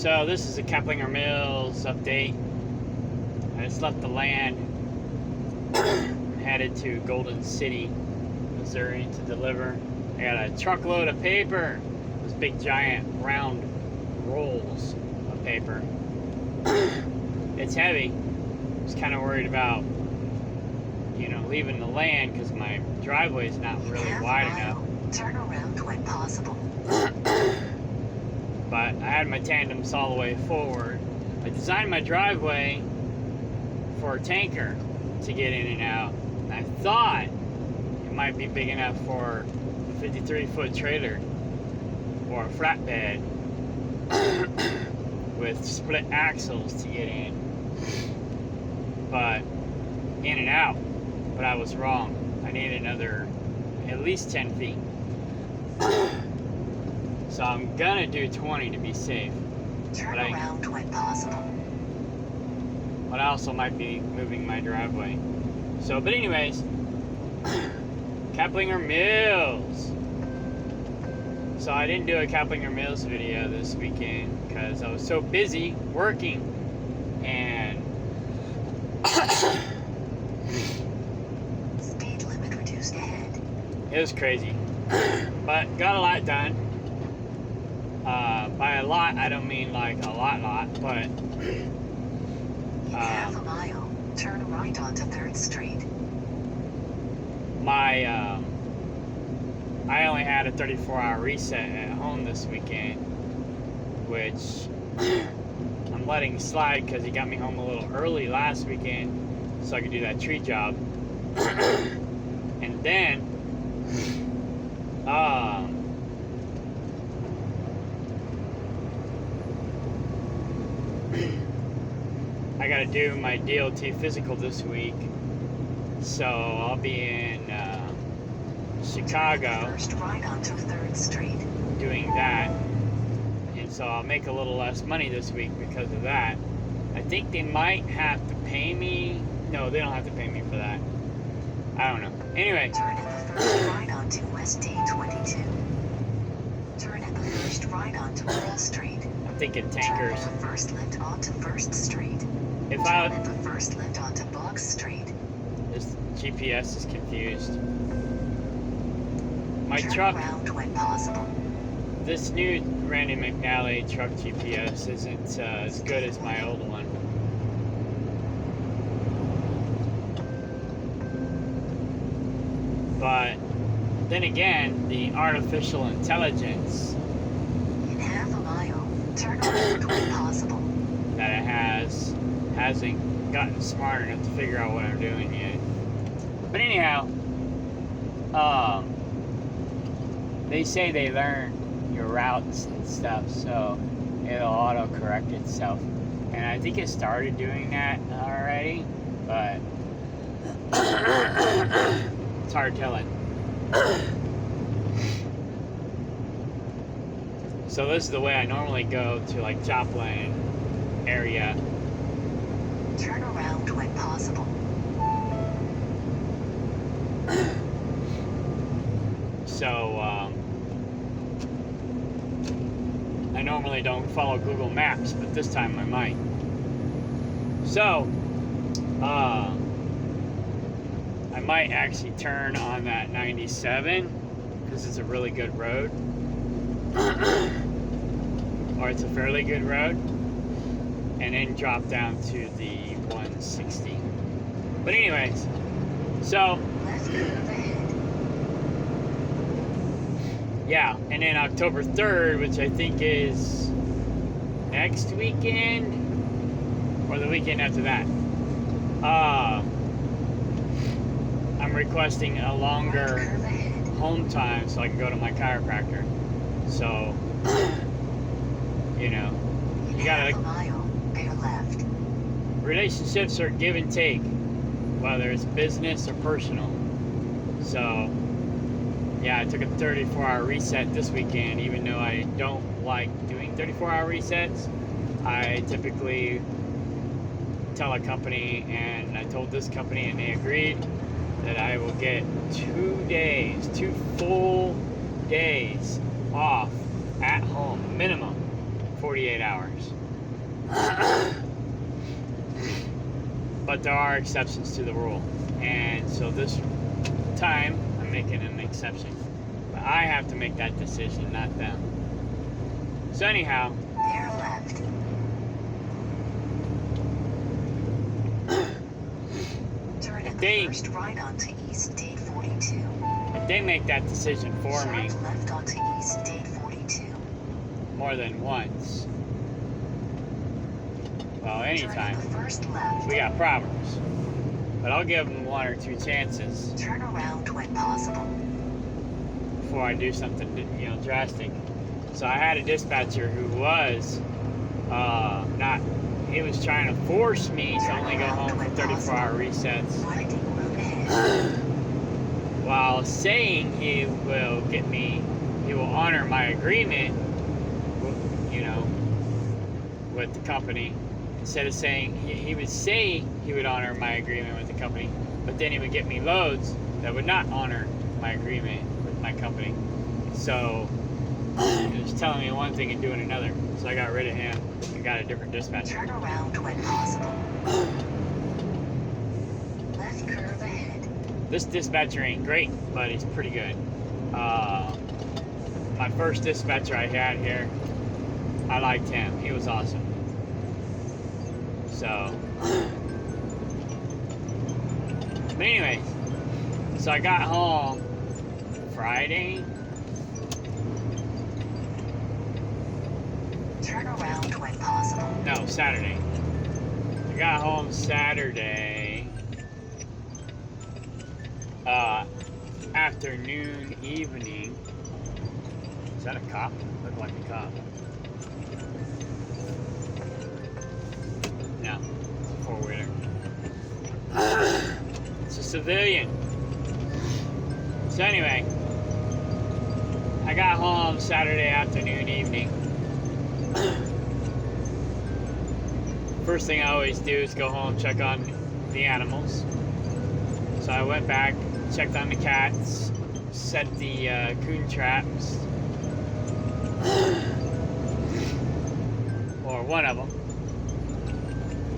So this is a Caplinger Mills update. I just left the land, headed to Golden City, Missouri to deliver. I got a truckload of paper, those big giant round rolls of paper. It's heavy. I was kind of worried about, leaving the land because my driveway is not really wide enough. Turn around when possible. But I had my tandems all the way forward. I designed my driveway for a tanker to get in and out. And I thought it might be big enough for a 53-foot trailer or a flatbed with split axles to get in. But in and out. But I was wrong. I need another at least 10 feet. So I'm gonna do 20 to be safe. Turn around when possible. But I also might be moving my driveway. So, but anyways, Caplinger Mills. So I didn't do a Caplinger Mills video this weekend because I was so busy working and speed limit reduced ahead. It was crazy, but got a lot done. By a lot, I don't mean like a lot, but In half a mile, turn right onto 3rd Street. I only had a 34-hour reset at home this weekend, which I'm letting slide because he got me home a little early last weekend so I could do that tree job. And then I gotta do my DOT physical this week, so I'll be in Chicago First right onto 3rd Street. doing that, and so I'll make a little less money this week because of that. I think they might have to pay me. No, they don't have to pay me for that. I don't know. Anyway. Turn at the first right onto West D22. Turn at the first right onto Wall Street. I'm thinking Turn tankers. at the first left onto 1st Street. If Turn I at the first left onto Box Street. this GPS is confused. My Turn truck, around when possible. this new Randy McNally truck GPS isn't as good as my old one. But then again, the artificial intelligence In half a mile, turn around when possible. that it hasn't gotten smart enough to figure out what I'm doing yet. But anyhow, they say they learn your routes and stuff, so it'll auto-correct itself. And I think it started doing that already, but it's hard telling. So this is the way I normally go to like Joplin area. Turn around when possible. So I normally don't follow Google Maps, but this time I might. So I might actually turn on that 97 because it's a really good road. Or it's a fairly good road, and then drop down to the 160. But anyways, so Left curve ahead. yeah, and then October 3rd, which I think is next weekend or the weekend after that, I'm requesting a longer Right curve ahead. home time so I can go to my chiropractor. So In you gotta, half a mile, bear left. relationships are give and take, whether it's business or personal. So yeah, I took a 34-hour reset this weekend, even though I don't like doing 34-hour resets. I typically tell a company, and I told this company, and they agreed that I will get 2 full days off at home minimum 48 hours. But there are exceptions to the rule. And so this time, I'm making an exception. But I have to make that decision, not them. So anyhow, Bear left. Turn at the first right onto East State 42. if they make that decision for me Sharp left onto East State 42. more than once, well, anytime, Turn at the first left. we got problems. But I'll give them 1 or 2 chances Turn around when possible. before I do something, drastic. So I had a dispatcher who was he was trying to force me to only go home for 34-hour resets, Winding road ahead. while saying he will honor my agreement, with the company. Instead of saying, he would say he would honor my agreement with the company, but then he would get me loads that would not honor my agreement with my company. So he was telling me one thing and doing another. So I got rid of him and got a different dispatcher. Turn around when possible. Left curve ahead. This dispatcher ain't great, but he's pretty good. My first dispatcher I had here, I liked him. He was awesome. So, but anyways, so I got home Friday. Turn around when possible. No, Saturday. I got home Saturday afternoon, evening. Is that a cop? Looked like a cop. No, it's a four-wheeler. It's a civilian. So anyway, I got home Saturday afternoon, evening. First thing I always do is go home, check on the animals. So I went back, checked on the cats, set the coon traps, or one of them,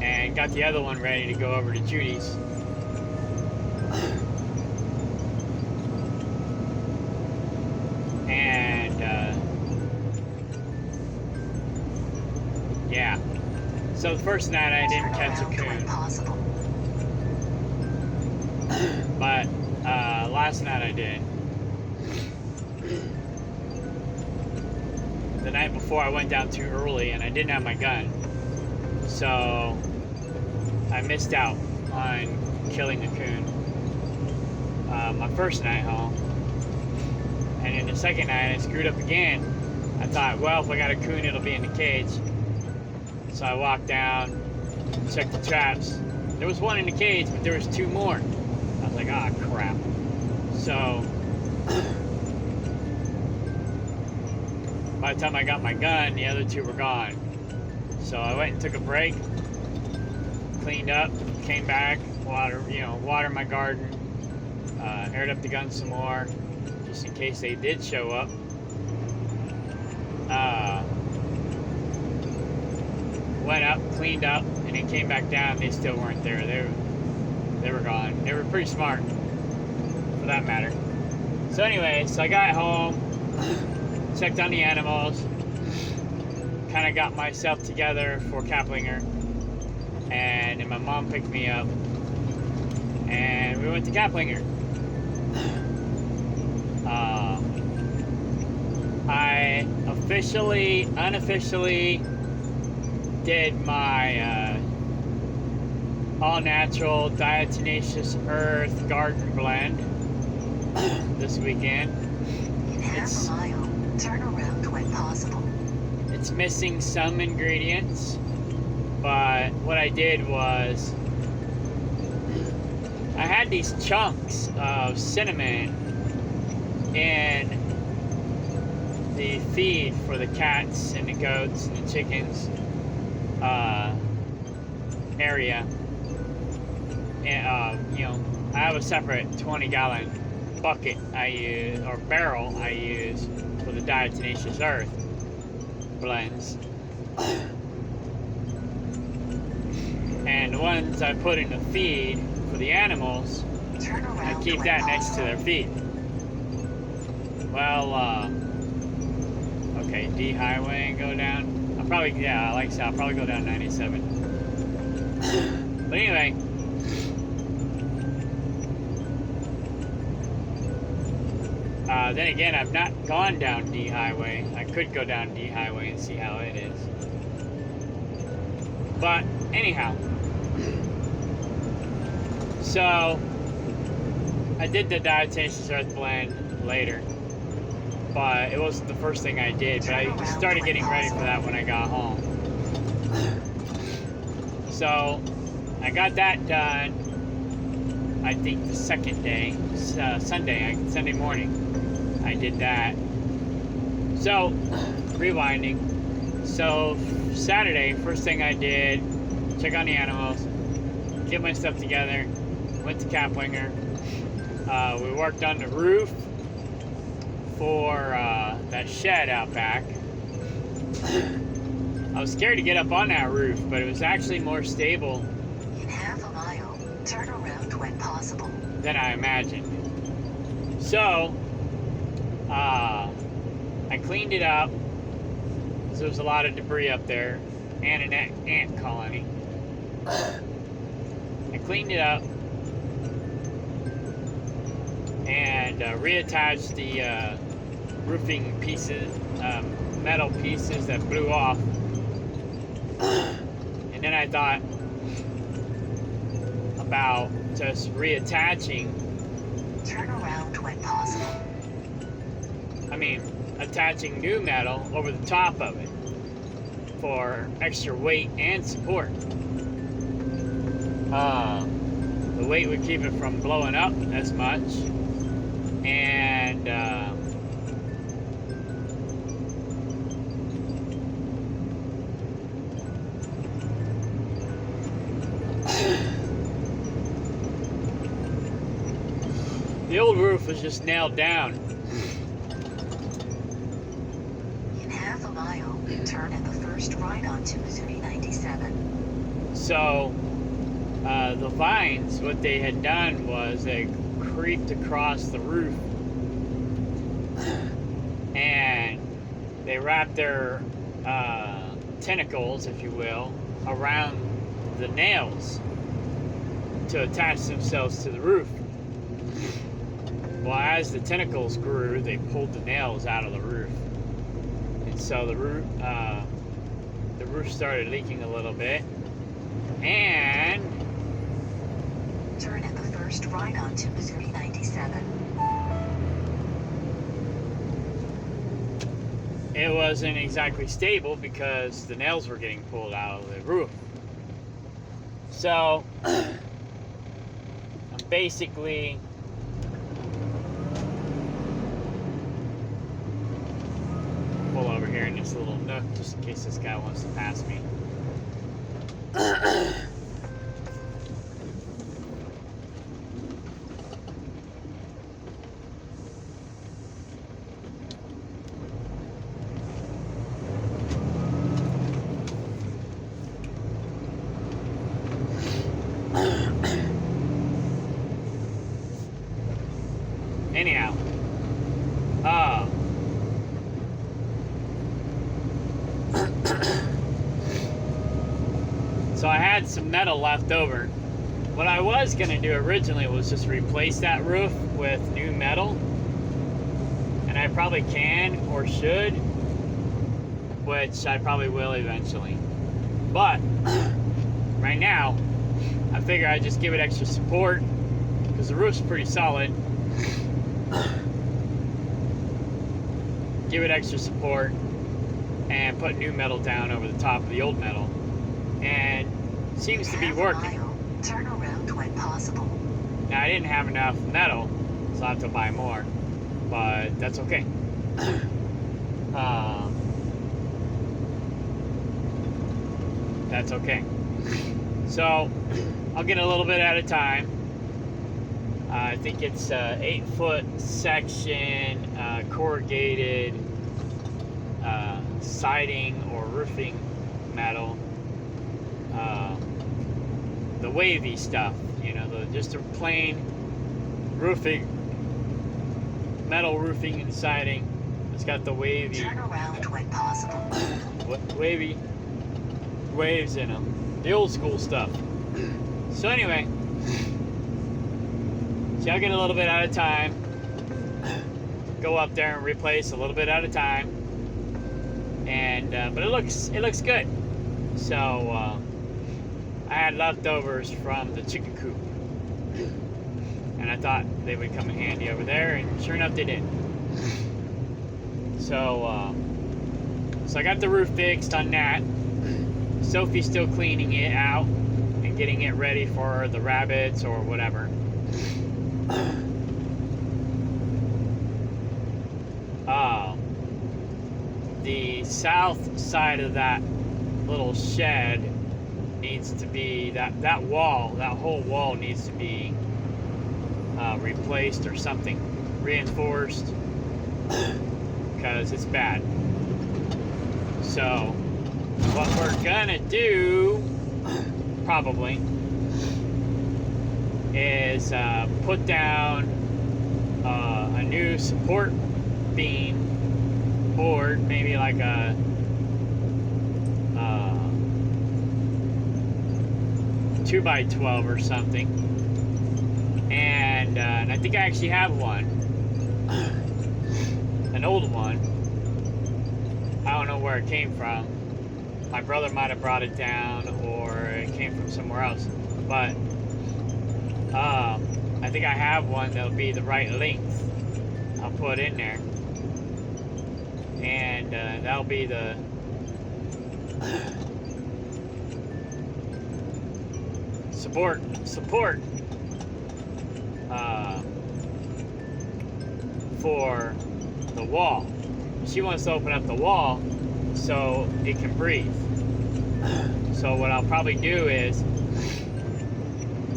and got the other one ready to go over to Judy's. And yeah, so the first night I didn't catch a coon, but last night I did. The night before I went down too early and I didn't have my gun, so I missed out on killing a coon my first night home. And then the second night I screwed up again. I thought, well, if I got a coon it'll be in the cage. So I walked down, checked the traps. There was one in the cage, but there was two more. I was like, ah, crap. So by the time I got my gun, the other two were gone. So I went and took a break, cleaned up, came back, watered my garden, aired up the gun some more, just in case they did show up. Went up, cleaned up, and then came back down. They still weren't there. They were gone. They were pretty smart, for that matter. So anyway, so I got home, checked on the animals, kind of got myself together for Caplinger, and then my mom picked me up, and we went to Caplinger. I unofficially did my all-natural diatomaceous earth garden blend this weekend. In half a mile, turn around when possible. It's missing some ingredients, but what I did was I had these chunks of cinnamon in the feed for the cats and the goats and the chickens area. And I have a separate 20-gallon bucket I use, or barrel I use, for the diatomaceous earth blends. And the ones I put in the feed for the animals, Turn I around keep when that next to possible. their feed. Well, okay, D highway and go down. I'll probably, yeah, like I said, I'll probably go down 97. But anyway, then again, I've not gone down D highway. I could go down D highway and see how it is. But anyhow, so I did the diatomaceous earth blend later, but it wasn't the first thing I did. But I started getting ready for that when I got home. So I got that done. I think the second day, Sunday morning, I did that. So rewinding. So Saturday, first thing I did, check on the animals, get my stuff together, went to Caplinger. We worked on the roof for that shed out back. I was scared to get up on that roof, but it was actually more stable In half a mile, turn around when possible. than I imagined. So, I cleaned it up. So there was a lot of debris up there and an ant colony. I cleaned it up and reattached the roofing pieces, metal pieces that blew off. And then I thought about just reattaching, Turn around when possible. attaching new metal over the top of it for extra weight and support. The weight would keep it from blowing up as much, and the old roof was just nailed down. In half a mile, turn at the first right onto Missouri 97. So the vines, what they had done was they creeped across the roof and they wrapped their tentacles, if you will, around the nails to attach themselves to the roof. Well, as the tentacles grew, they pulled the nails out of the roof, and so the roof started leaking a little bit, and Turn at the first right onto Missouri 97. it wasn't exactly stable because the nails were getting pulled out of the roof. So I'm basically pull over here in this little nook just in case this guy wants to pass me. Anyhow, so I had some metal left over. What I was going to do originally was just replace that roof with new metal, and I probably can or should, which I probably will eventually. But right now, I figure I'd just give it extra support because the roof's pretty solid. Give it extra support and put new metal down over the top of the old metal, and it seems to be Half a working. mile, turn around when possible. Now I didn't have enough metal, so I have to buy more, but that's okay. That's okay. So I'll get a little bit at a time. I think it's 8-foot section, corrugated siding or roofing metal, the wavy stuff, just a plain roofing, metal roofing and siding. It's got the wavy, Turn around when possible. wavy waves in them, the old school stuff. So anyway, see, I'll get a little bit at a time, go up there and replace a little bit at a time, and but it looks good. So I had leftovers from the chicken coop, and I thought they would come in handy over there, and sure enough they did. So I got the roof fixed on that. Sophie's still cleaning it out and getting it ready for the rabbits or whatever. The south side of that little shed needs to be, that whole wall needs to be replaced or something, reinforced, because it's bad. So what we're gonna do probably is put down a new support beam board, maybe like a 2x12 or something, and I think I actually have one, an old one. I don't know where it came from. My brother might have brought it down, or it came from somewhere else, but I think I have one that'll be the right length. I'll put in there, and that'll be the support for the wall. She wants to open up the wall so it can breathe. So what I'll probably do is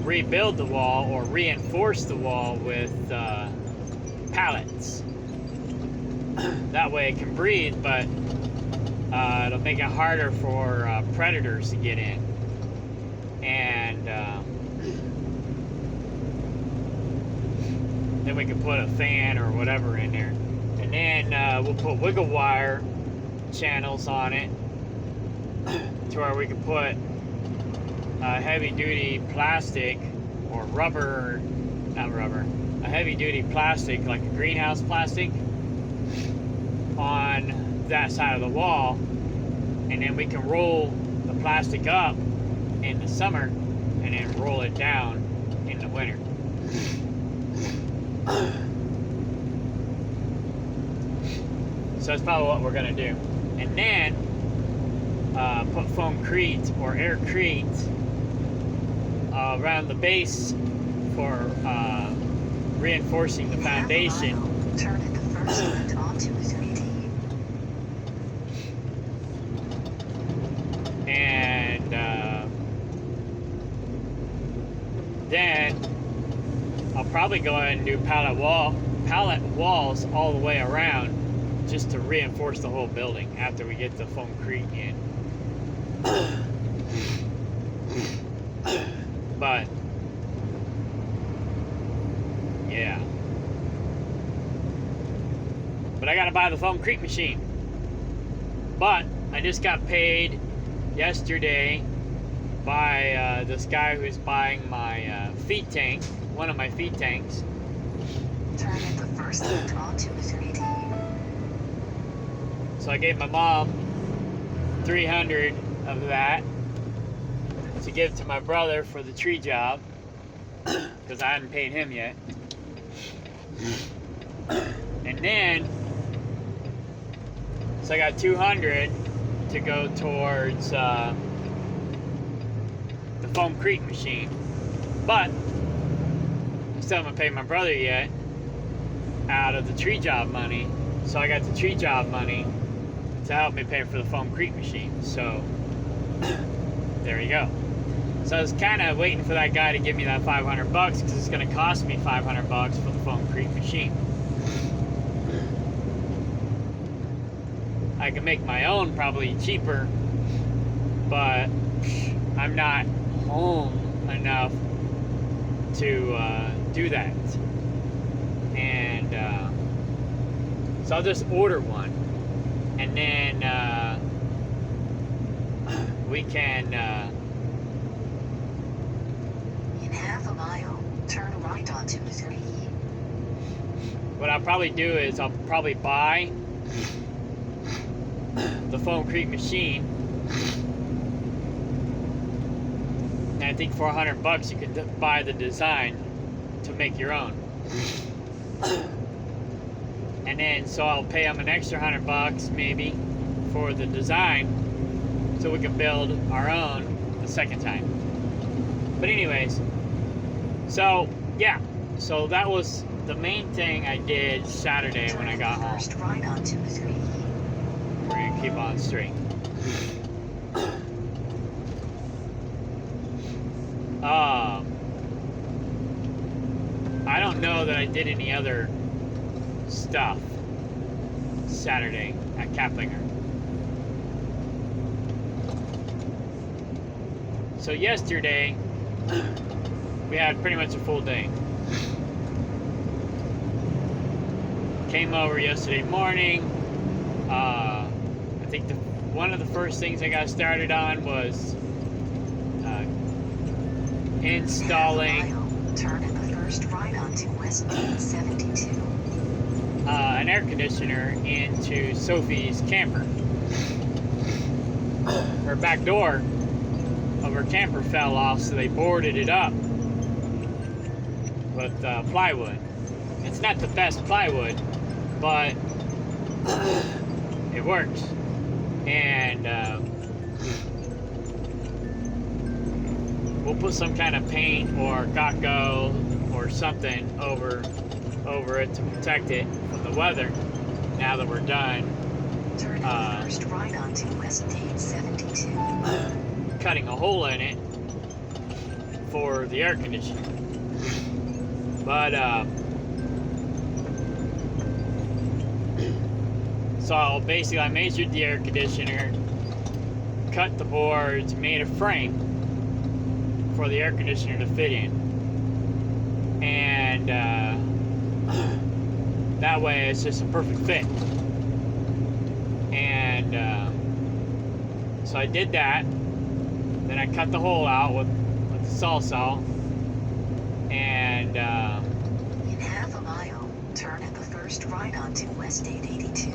rebuild the wall or reinforce the wall with pallets. That way it can breathe, but it'll make it harder for predators to get in. And then we can put a fan or whatever in there. And then we'll put wiggle wire channels on it to where we can put heavy duty plastic or rubber, not rubber, a heavy duty plastic like a greenhouse plastic on that side of the wall, and then we can roll the plastic up in the summer and then roll it down in the winter. So that's probably what we're gonna do. And then put foamcrete or aircrete around the base for reinforcing the foundation. Turn at the first light onto 3D. And then I'll probably go ahead and do pallet walls all the way around, just to reinforce the whole building after we get the foamcrete in. But yeah, but I gotta buy the foamcrete machine. But I just got paid yesterday by this guy who's buying my feed tank, one of my feed tanks. Turn at the first light onto 3D. So I gave my mom 300 of that to give to my brother for the tree job, because I hadn't paid him yet. And then, so I got 200 to go towards the foamcrete machine. But I still haven't paid my brother yet out of the tree job money. So I got the tree job money to help me pay for the foamcrete machine. So there you go. So I was kind of waiting for that guy to give me that $500 because it's going to cost me $500 for the foamcrete machine. I can make my own probably cheaper but I'm not home enough to do that. And so I'll just order one, and then we can. In half a mile, turn right onto 3. What I'll probably do is I'll probably buy the Foam Creek machine. And I think for $100 you can buy the design to make your own. And then so I'll pay them an extra $100 maybe for the design, so we can build our own the second time. But anyways, so yeah, so that was the main thing I did Saturday when I got home. First right onto 3. We're gonna keep on straight. I don't know that I did any other stuff Saturday at Caplinger. So yesterday we had pretty much a full day. Came over yesterday morning. I think one of the first things I got started on was installing Turn at the first right onto West Main 72. an air conditioner into Sophie's camper. Her back door of her camper fell off, so they boarded it up with plywood. It's not the best plywood, but it works. And we'll put some kind of paint or Gotco or something over it to protect it from the weather now that we're done Turn at the first right onto West Main 72. cutting a hole in it for the air conditioner. But so basically I measured the air conditioner, cut the boards, made a frame for the air conditioner to fit in, and that way it's just a perfect fit. And so I did that. Then I cut the hole out with the saw, and In half a mile, turn at the first right onto West 882.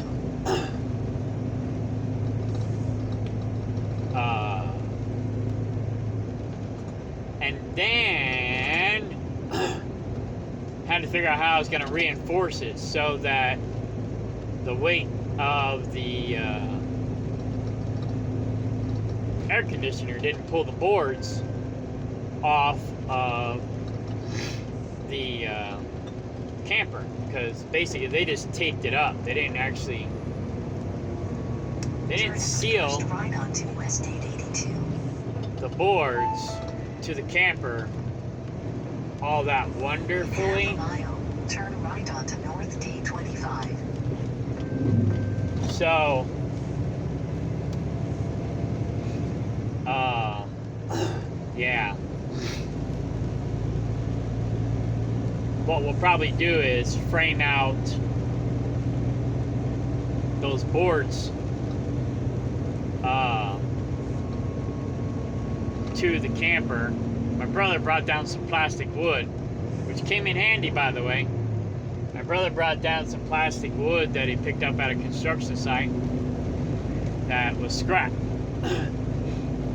And then had to figure out how I was going to reinforce it so that the weight of the air conditioner didn't pull the boards off of the camper, because basically they just taped it up. They didn't actually seal Right onto West 882. the boards to the camper all that wonderfully. In half a mile, turn right onto North D25. So yeah, what we'll probably do is frame out those boards to the camper. My brother brought down some plastic wood, which came in handy, by the way. My brother brought down some plastic wood that he picked up at a construction site that was scrap.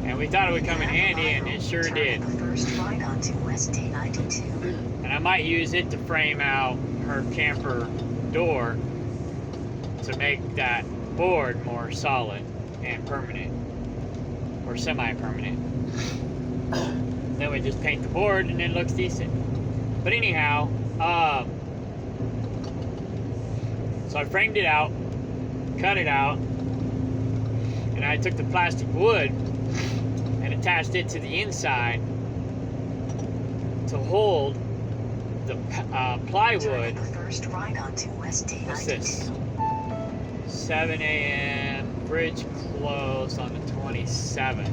And we thought it would come in handy, and it sure did. First right onto West D92. And I might use it to frame out her camper door to make that board more solid and permanent, or semi-permanent. Then we just paint the board and it looks decent. But anyhow, so I framed it out, cut it out, and I took the plastic wood and attached it to the inside to hold the plywood. The first right onto West D92. What's this? 7 a.m. bridge closed on the 27th.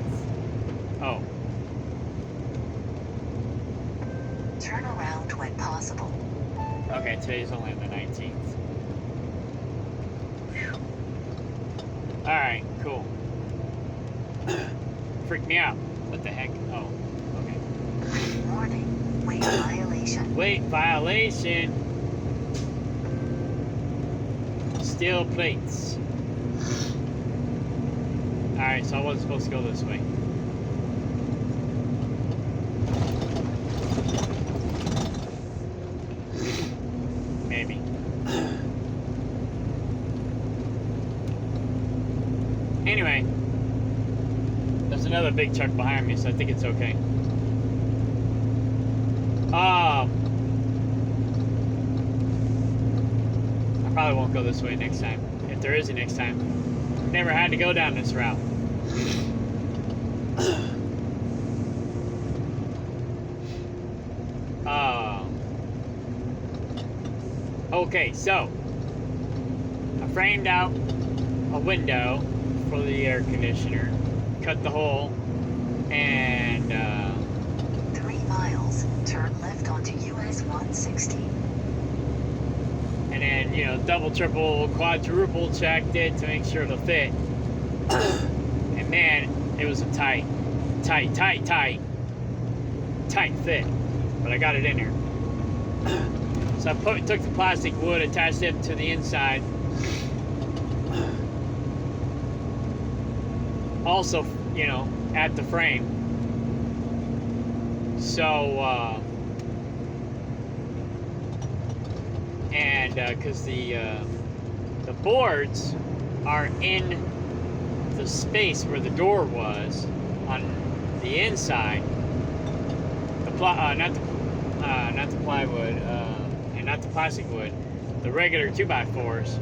possible. Okay, today's only the 19th. Alright, cool. Freaked me out. What the heck? Oh, okay. Warning, weight violation. Weight violation. Steel plates. Alright, so I wasn't supposed to go this way. Maybe. Anyway, there's another big truck behind me, so I think it's okay. I probably won't go this way next time, if there is a next time. Never had to go down this route. Okay, so I framed out a window for the air conditioner, cut the hole, and 3 miles, turn left onto US 160. and then, you know, double, triple, quadruple checked it to make sure it'll fit. And man, it was a tight fit, but I got it in there. So I took the plastic wood, attached it to the inside. Also, you know, at the frame. So, because the boards are in the space where the door was on the inside. Not the plywood, and not the plastic wood. The regular 2x4s.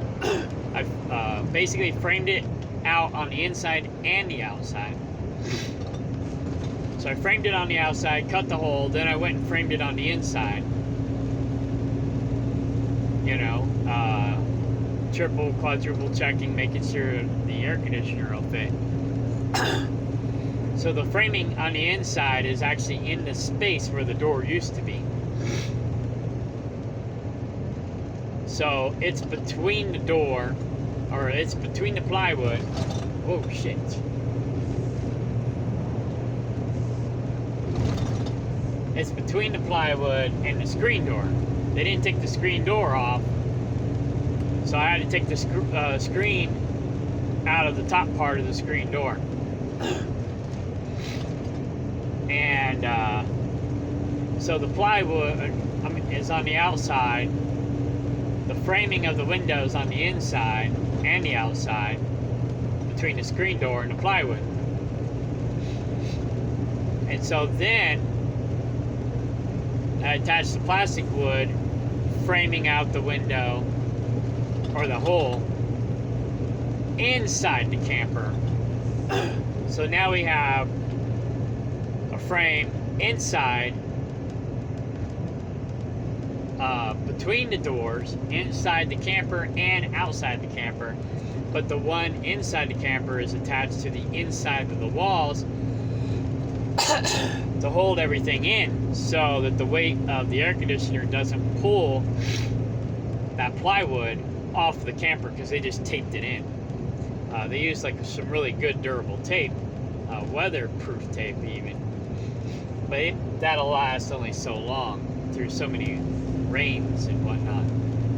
I've basically framed it out on the inside and the outside. So I framed it on the outside, cut the hole, then I went and framed it on the inside. You know, triple, quadruple checking, making sure the air conditioner will fit. So the framing on the inside is actually in the space where the door used to be. So it's between the door, or it's between the plywood. Oh shit. It's between the plywood and the screen door. They didn't take the screen door off, so I had to take the screen out of the top part of the screen door. And so the plywood is on the outside, the framing of the windows on the inside and the outside, between the screen door and the plywood. And so then I attached the plastic wood, framing out the window, or the hole, inside the camper. So now we have a frame inside, between the doors, inside the camper and outside the camper. But the one inside the camper is attached to the inside of the walls to hold everything in, so that the weight of the air conditioner doesn't pull that plywood off the camper, because they just taped it in. They used like some really good durable tape, weatherproof tape even, but that'll last only so long through so many rains and whatnot,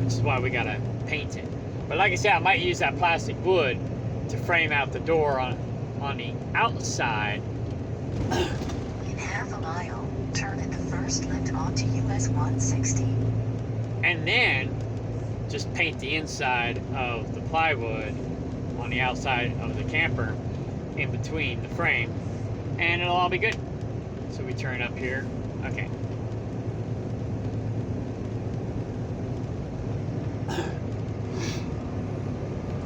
which is why we gotta paint it. But like I said, I might use that plastic wood to frame out the door on the outside. In half a mile, turn at the first left onto US 160. And then just paint the inside of the plywood on the outside of the camper in between the frame, and it'll all be good. So we turn up here. Okay.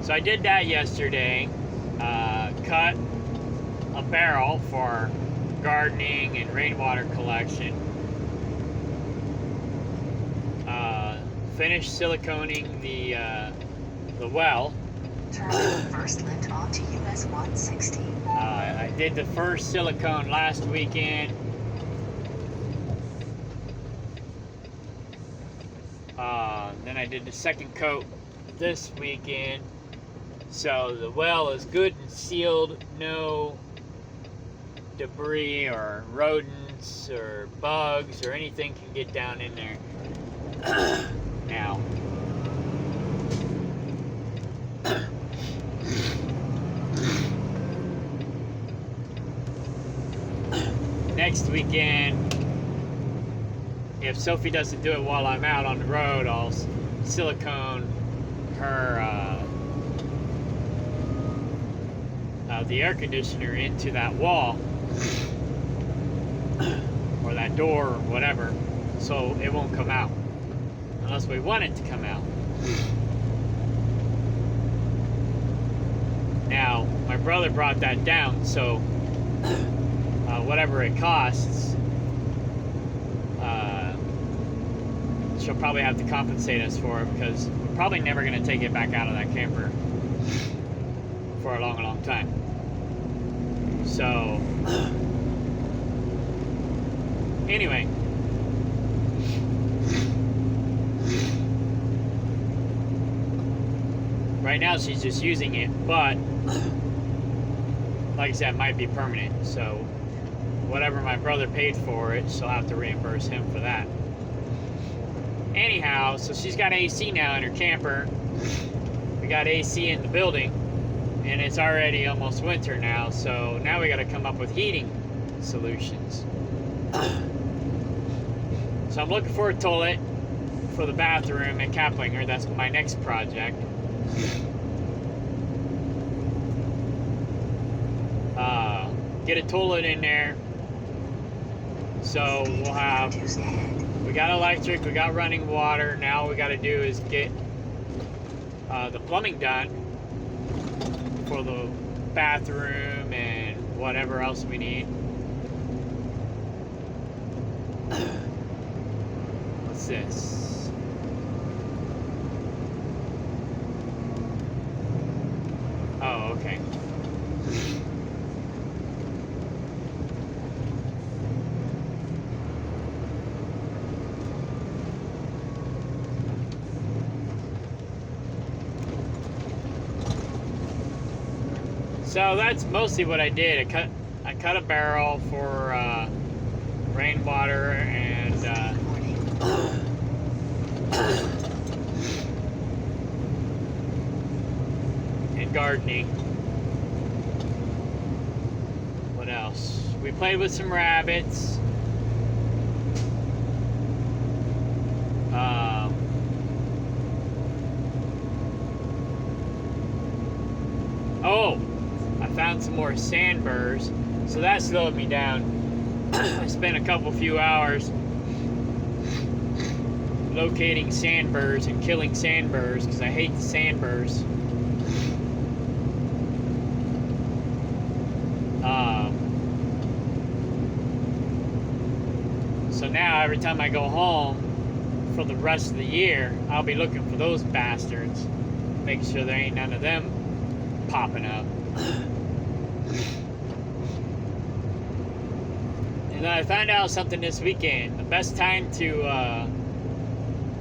So I did that yesterday. Cut a barrel for gardening and rainwater collection. Finished siliconing the well. Turn first left onto US 160. I did the first silicone last weekend. Then I did the second coat this weekend. So the well is good and sealed. No debris or rodents or bugs or anything can get down in there. Now, next weekend, if Sophie doesn't do it while I'm out on the road, I'll silicone her the air conditioner into that wall or that door or whatever, so it won't come out unless we want it to come out. Now, my brother brought that down, so whatever it costs, she'll probably have to compensate us for it, because we're probably never going to take it back out of that camper for a long, long time. So, anyway, right now she's just using it, but like I said, it might be permanent. So, whatever my brother paid for it, she'll have to reimburse him for that. Anyhow, so she's got AC now in her camper. We got AC in the building, and it's already almost winter now, so now we got to come up with heating solutions. So I'm looking for a toilet for the bathroom at Caplinger. That's my next project. Get a toilet in there, so we'll have, we got electric, we got running water. Now all we got to do is get the plumbing done for the bathroom and whatever else we need. What's this? Oh, okay. So that's mostly what I did. I cut a barrel for rainwater and gardening. What else? We played with some rabbits. Oh, I found some more sandburrs, so that slowed me down. I spent a few hours locating sandburrs and killing sandburrs, because I hate the sandburrs. So now every time I go home for the rest of the year, I'll be looking for those bastards, make sure there ain't none of them popping up. And I found out something this weekend. The best time to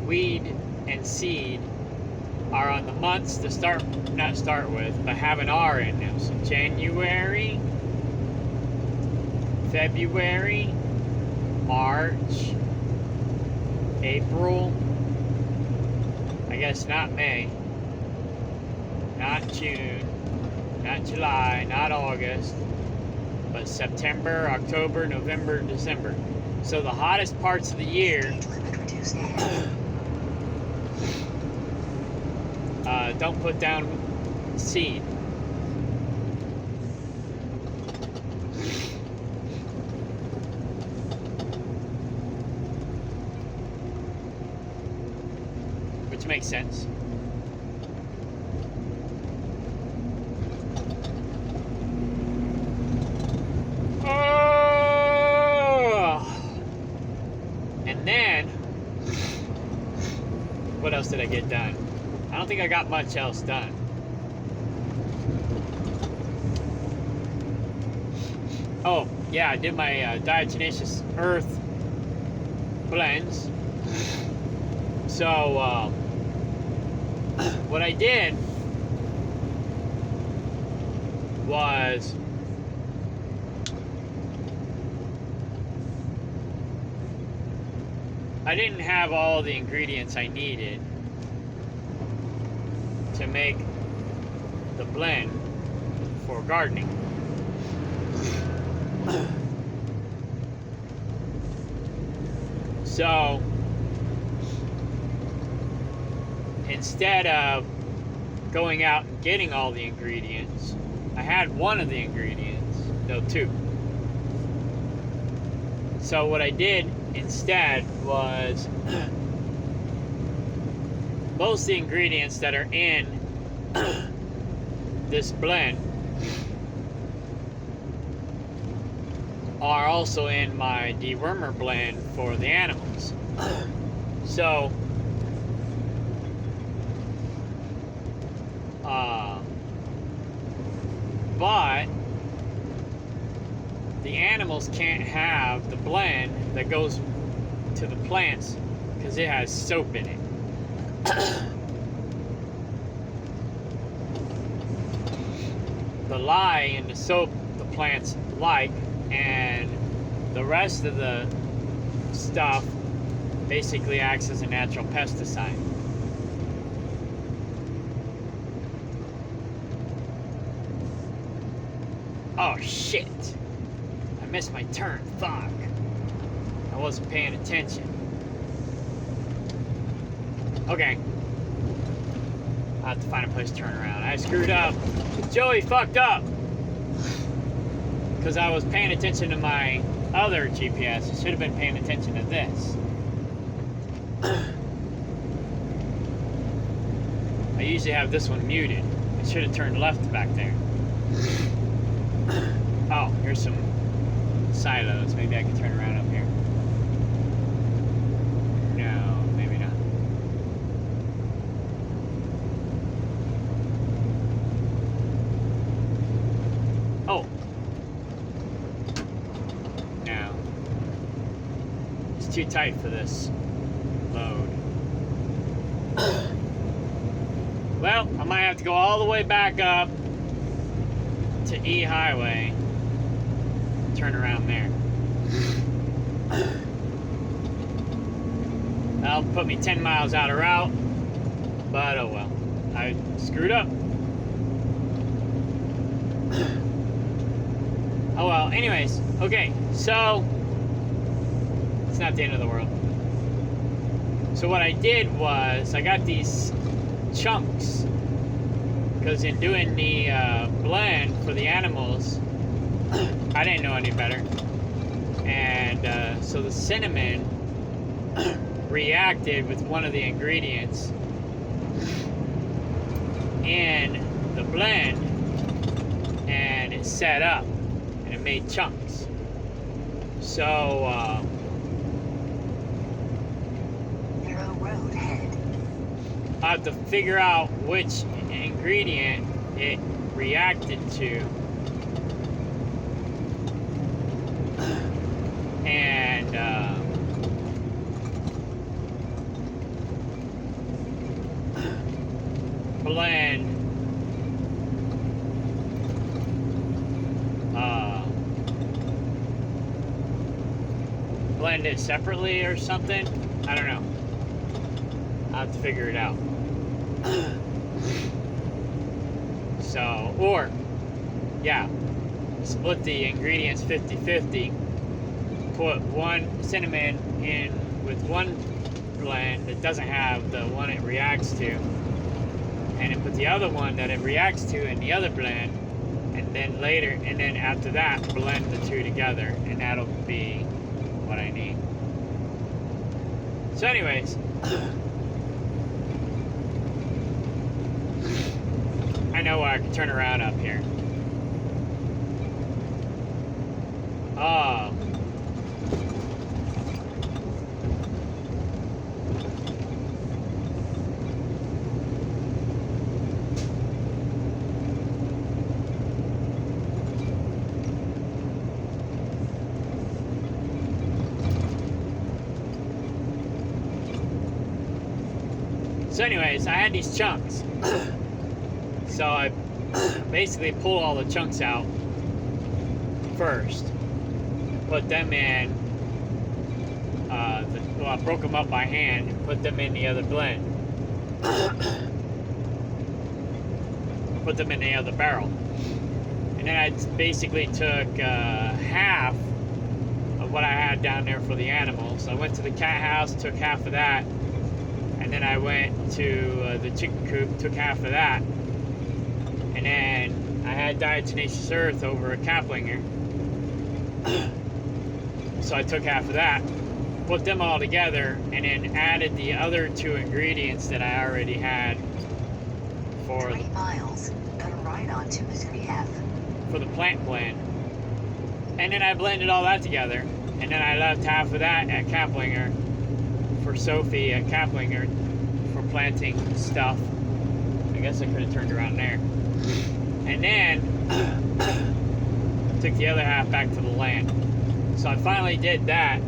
weed and seed are on the months to not start with, but have an R in them. So January, February, March, April, I guess not May, not June, not July, not August, but September, October, November, December. So the hottest parts of the year, don't put down seed. Which makes sense. And then, what else did I get done? I don't think I got much else done. Oh, yeah, I did my diatomaceous earth blends. So, what I did was I didn't have all the ingredients I needed to make the blend for gardening. So instead of going out and getting all the ingredients, I had one of the ingredients, no, two. So what I did instead was most of the ingredients that are in this blend are also in my dewormer blend for the animals. So but the animals can't have the blend that goes to the plants because it has soap in it. The lye and the soap the plants like, and the rest of the stuff basically acts as a natural pesticide. Oh shit! I missed my turn. Fuck. I wasn't paying attention. Okay. I'll have to find a place to turn around. I screwed up. Joey fucked up. Because I was paying attention to my other GPS. I should have been paying attention to this. I usually have this one muted. I should have turned left back there. Oh, here's some silos. Maybe I can turn around up here. No, maybe not. Oh. No. It's too tight for this load. Well, I might have to go all the way back up to E Highway. Turn around there. That'll put me 10 miles out of route, but oh well. I screwed up. Oh well, anyways, okay, so it's not the end of the world. So what I did was I got these chunks because in doing the blend for the animals, I didn't know any better, and so the cinnamon reacted with one of the ingredients in the blend, and it set up and it made chunks. So Narrow road head. I have to figure out which ingredient it reacted to, and blend blend it separately or something. I don't know. I'll have to figure it out. So, or yeah, split the ingredients 50-50, put one cinnamon in with one blend that doesn't have the one it reacts to, and then put the other one that it reacts to in the other blend, and then later, and then after that, blend the two together, and that'll be what I need. So anyways, I know I can turn around up here. Oh. So anyways, I had these chunks. So I basically pulled all the chunks out first. Put them in, I broke them up by hand and put them in the other blend. Put them in the other barrel. And then I basically took half of what I had down there for the animals. I went to the cat house, took half of that. And then I went to the chicken coop, took half of that. And then I had diatomaceous earth over a Caplinger. So I took half of that, put them all together, and then added the other two ingredients that I already had for 3 miles, then right onto Missouri Ave. For the plant blend. And then I blended all that together, and then I left half of that at Caplinger for Sophie at Caplinger for planting stuff. I guess I could have turned around there. And then took the other half back to the land. So I finally did that,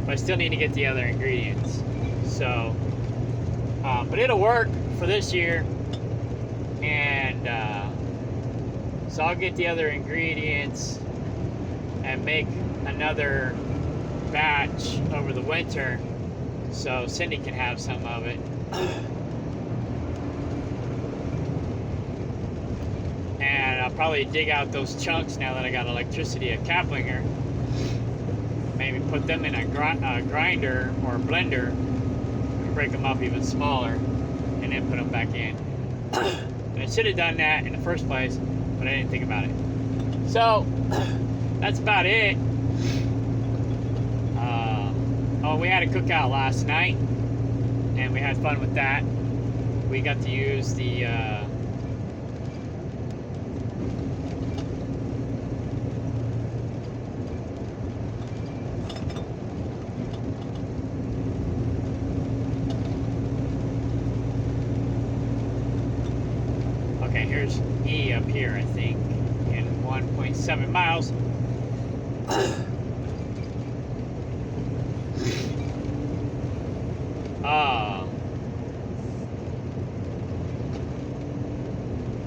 but I still need to get the other ingredients. So, but it'll work for this year. And so I'll get the other ingredients and make another batch over the winter so Cindy can have some of it. And I'll probably dig out those chunks now that I got electricity at Caplinger. Maybe put them in a grinder or a blender and break them up even smaller and then put them back in. And I should have done that in the first place, but I didn't think about it. So that's about it. Oh, we had a cookout last night and we had fun with that. We got to use the okay, here's E up here, I think, in 1.7 miles.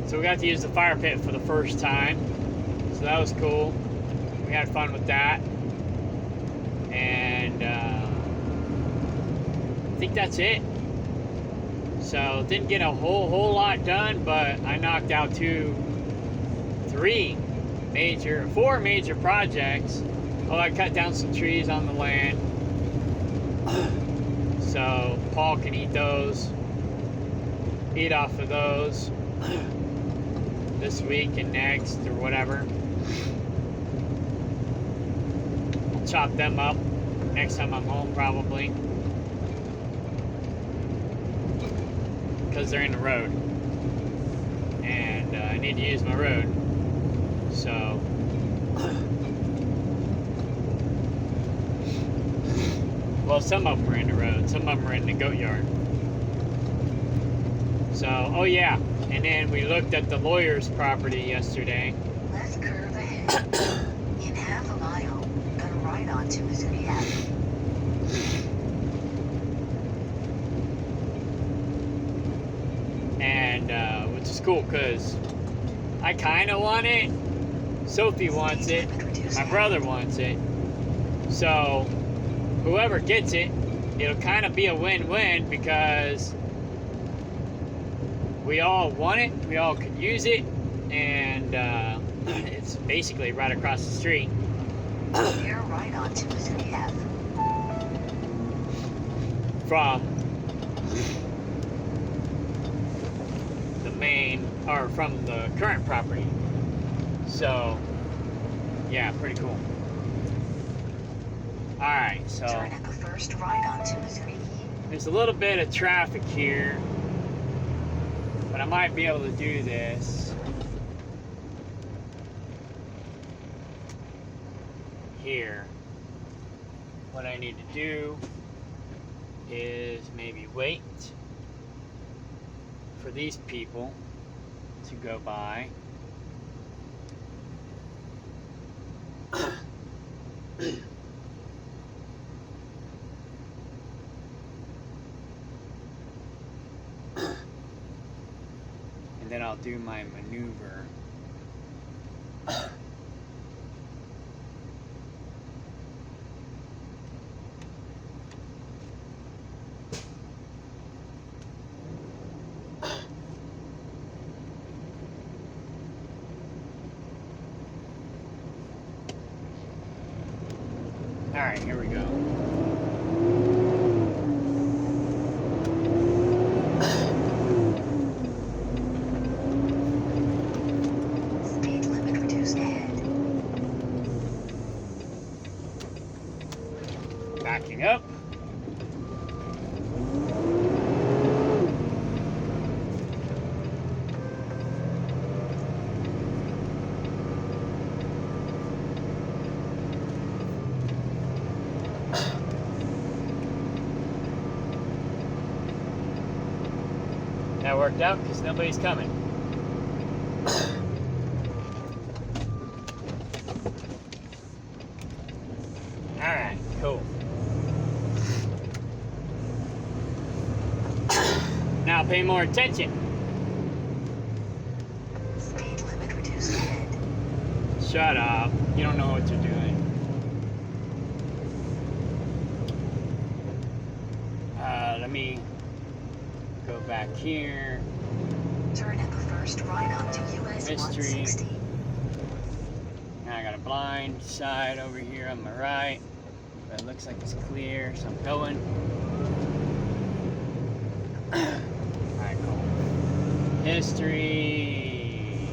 So we got to use the fire pit for the first time. So that was cool. We had fun with that. And I think that's it. So didn't get a whole lot done, but I knocked out four major projects. Oh, I cut down some trees on the land. So Paul can eat off of those this week and next or whatever. I'll chop them up next time I'm home probably, because they're in the road and I need to use my road. So well, some of them are in the road, some of them are in the goat yard. So, oh yeah, and then we looked at the lawyer's property yesterday. Left curve ahead. In half a mile, then right onto Missouri Ave. And which is cool because I kind of want it, Sophie wants it, my brother wants it. So whoever gets it, it'll kind of be a win-win because we all want it, we all could use it, and it's basically right across the street. You're right onto Missouri Ave. From the main, or from the current property. So, yeah, pretty cool. Alright, so Turn at the first right onto Missouri. there's a little bit of traffic here, but I might be able to do this here. What I need to do is maybe wait for these people to go by. I'll do my maneuver. Alright, here we go. Speed limit reduced ahead. Backing up. That worked out because nobody's coming. Alright, cool. Now pay more attention. Speed limit reduced ahead. Shut up. You don't know what you're doing. Let me go back here. Turn at the first right onto US Mystery. 160. Now I got a blind side over here on my right. But it looks like it's clear, so I'm going. Alright, cool. History.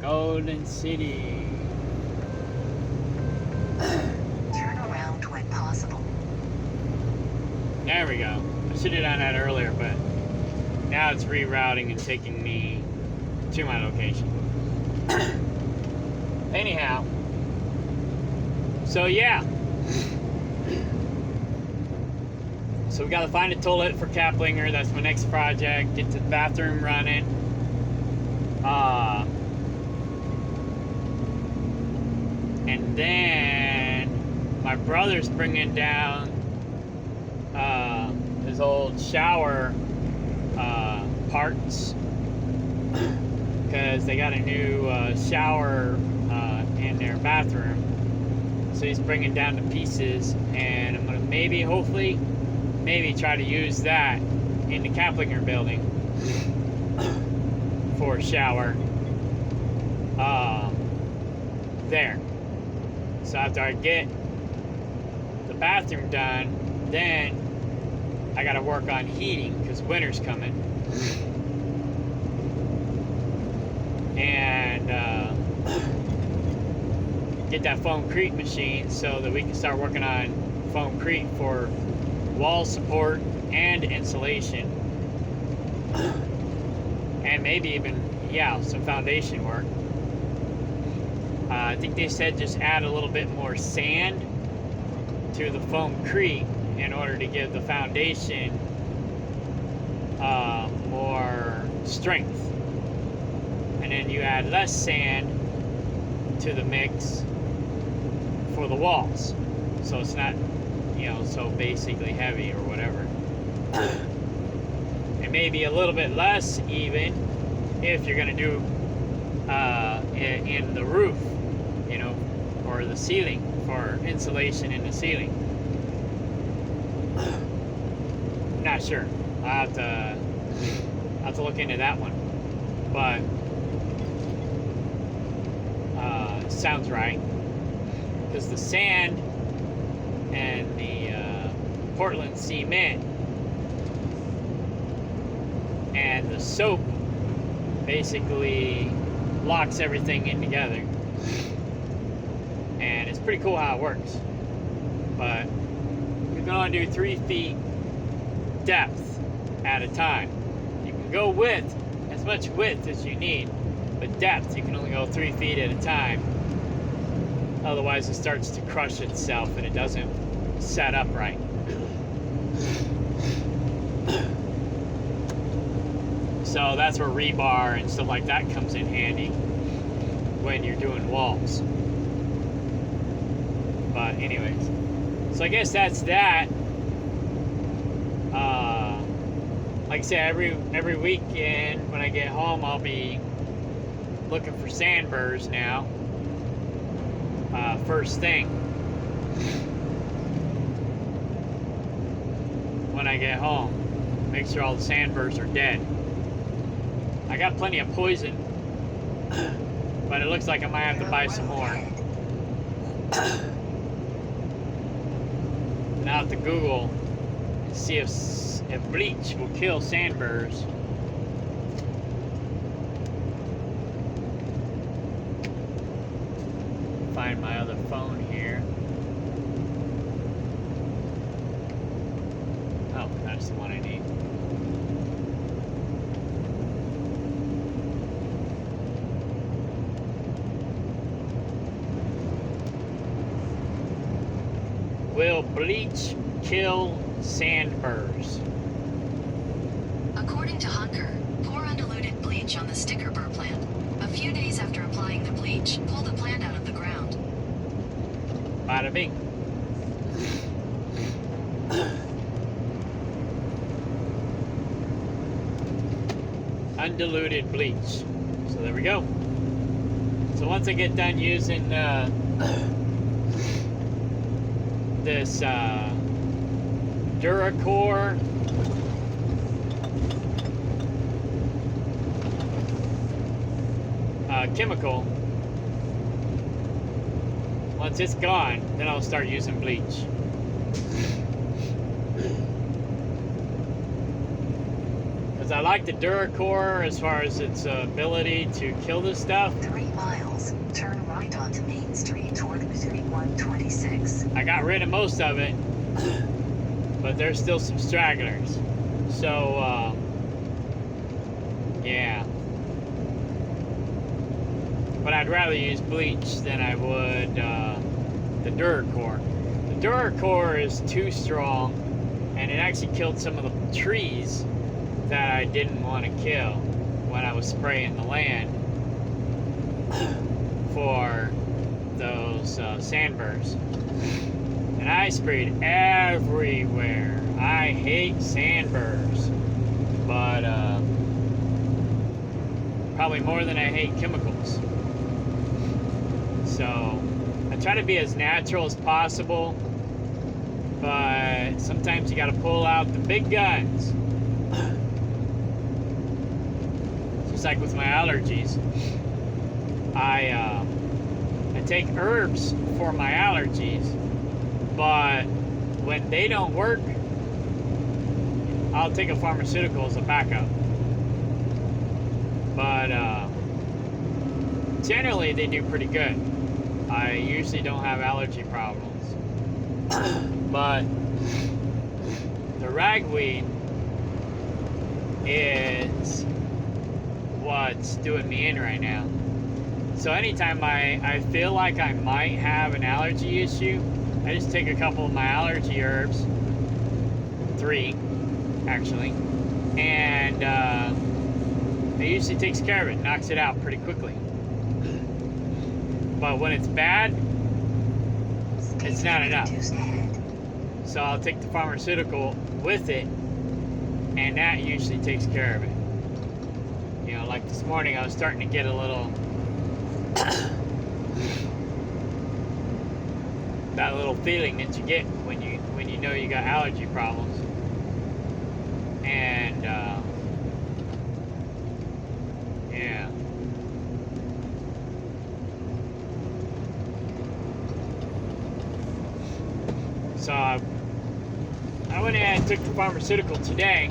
Golden City. Turn around when possible. There we go. I should have done that earlier, but now it's rerouting and taking me to my location. Anyhow, so yeah. So we gotta find a toilet for Caplinger. That's my next project. Get to the bathroom running. And then my brother's bringing down his old shower parts because they got a new shower in their bathroom. So he's bringing down the pieces, and I'm gonna hopefully try to use that in the Caplinger building for a shower there. So after I get the bathroom done, then I gotta work on heating because winter's coming. And get that foamcrete machine so that we can start working on foamcrete for wall support and insulation. And maybe even, some foundation work. I think they said just add a little bit more sand to the foamcrete in order to give the foundation more strength. And then you add less sand to the mix for the walls. So it's not, so basically heavy or whatever. And maybe a little bit less even if you're going to do in the roof, or the ceiling, for insulation in the ceiling. Not sure. I'll have to look into that one. But sounds right, because the sand and the Portland cement and the soap basically locks everything in together, and it's pretty cool how it works. But you can only do 3 feet depth at a time. You can go width, as much width as you need, but depth you can only go 3 feet at a time. Otherwise it starts to crush itself and it doesn't set up right. So that's where rebar and stuff like that comes in handy when you're doing walls. But anyways, so I guess that's that. like I said, every weekend when I get home, I'll be looking for sandburrs now. First thing when I get home, make sure all the sandburrs are dead. I got plenty of poison, but it looks like I might have to buy some more. Now I have to Google and see if bleach will kill sandburrs. Find my other phone here. Oh, that's the one I need. Will bleach kill sandburrs? According to Hunker, pour undiluted bleach on the sticker burr plant. A few days after applying the bleach, pull the plant out of the ground. Bada bing. Undiluted bleach. So there we go. So once I get done using this Duracore chemical, once it's gone, then I'll start using bleach. Because I like the Duracore as far as its ability to kill this stuff. 3 miles, turn right onto Main Street toward Route 126. I got rid of most of it, but there's still some stragglers. So, yeah. But I'd rather use bleach than I would the Duracore. The Duracore is too strong, and it actually killed some of the trees that I didn't want to kill when I was spraying the land for those sandburrs. And I sprayed everywhere. I hate sandburrs, but probably more than I hate chemicals. So I try to be as natural as possible, but sometimes you got to pull out the big guns. Just like with my allergies, I take herbs for my allergies, but when they don't work, I'll take a pharmaceutical as a backup. But generally they do pretty good. I usually don't have allergy problems. But the ragweed is what's doing me in right now. So anytime I feel like I might have an allergy issue, I just take a couple of my allergy herbs, 3 actually, and it usually takes care of it, knocks it out pretty quickly. But when it's bad, it's not enough. So I'll take the pharmaceutical with it, and that usually takes care of it. You know, like this morning I was starting to get a little that little feeling that you get when you know you got allergy problems. And yeah. So I went ahead and took the pharmaceutical today,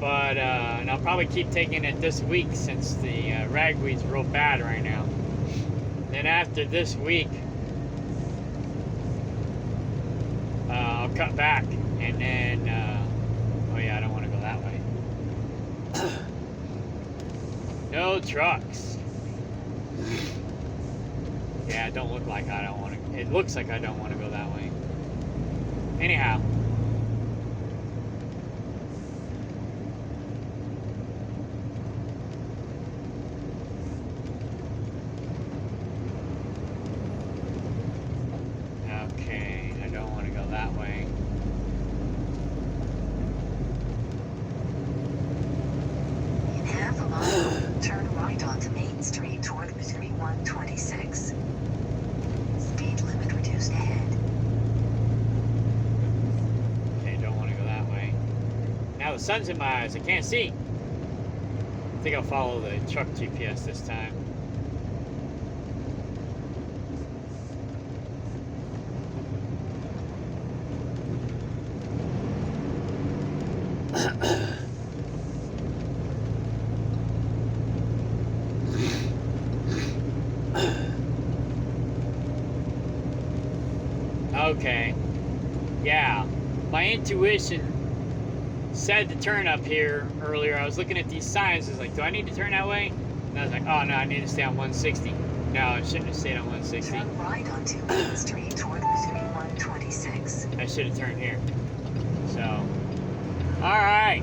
but and I'll probably keep taking it this week since the ragweed's real bad right now. Then after this week, I'll cut back, and then oh yeah, I don't want to go that way. No trucks. Yeah, it don't look like I don't want to. It looks like I don't want to go that way. Anyhow. Okay, I don't want to go that way. sun's in my eyes. I can't see. I think I'll follow the truck GPS this time. Okay. Yeah. My intuition said to turn up here earlier. I was looking at these signs. I was like, do I need to turn that way? And I was like, oh no, I need to stay on 160. No, I shouldn't have stayed on 160. Turn right onto Main Street toward Route 126. I should have turned here. So, alright.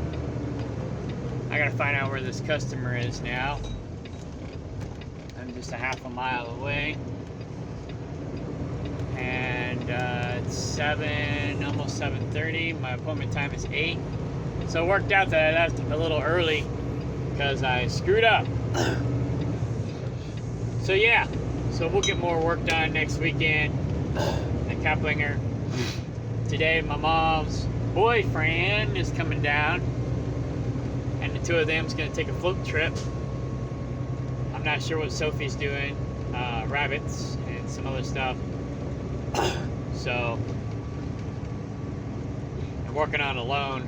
I gotta find out where this customer is now. I'm just a half a mile away. And it's 7, almost 7:30. My appointment time is 8. So it worked out that I left a little early because I screwed up. So yeah, so we'll get more work done next weekend at Caplinger. Today my mom's boyfriend is coming down, and the two of them's gonna take a float trip. I'm not sure what Sophie's doing, rabbits and some other stuff. So I'm working on a loan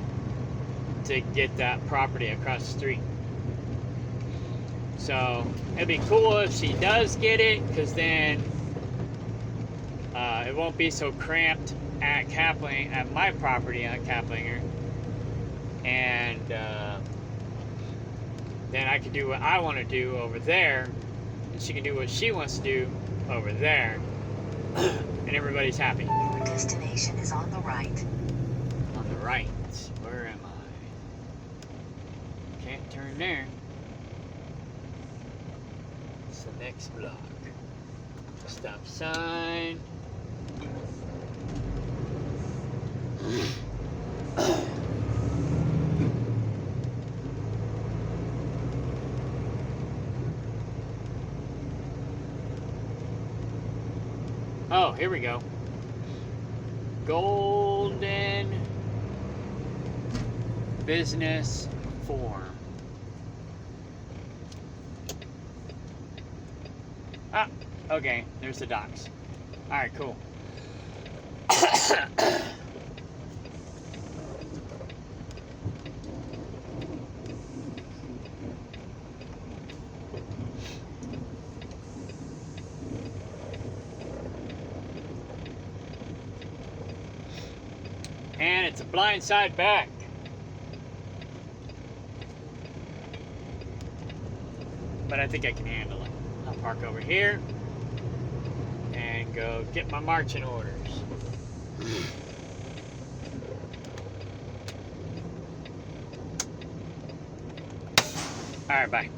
to get that property across the street. So it'd be cool if she does get it, because then it won't be so cramped at at my property at Caplinger, and then I can do what I want to do over there, and she can do what she wants to do over there, and everybody's happy. Your destination is on the right. On the right. Where am I? Can't turn there. It's the next block. Stop sign. Oh, here we go. Golden Business Forum. Ah, okay, there's the docks. Alright, cool. And it's a blind side back. But I think I can handle it. I'll park over here and go get my marching orders. All right, bye.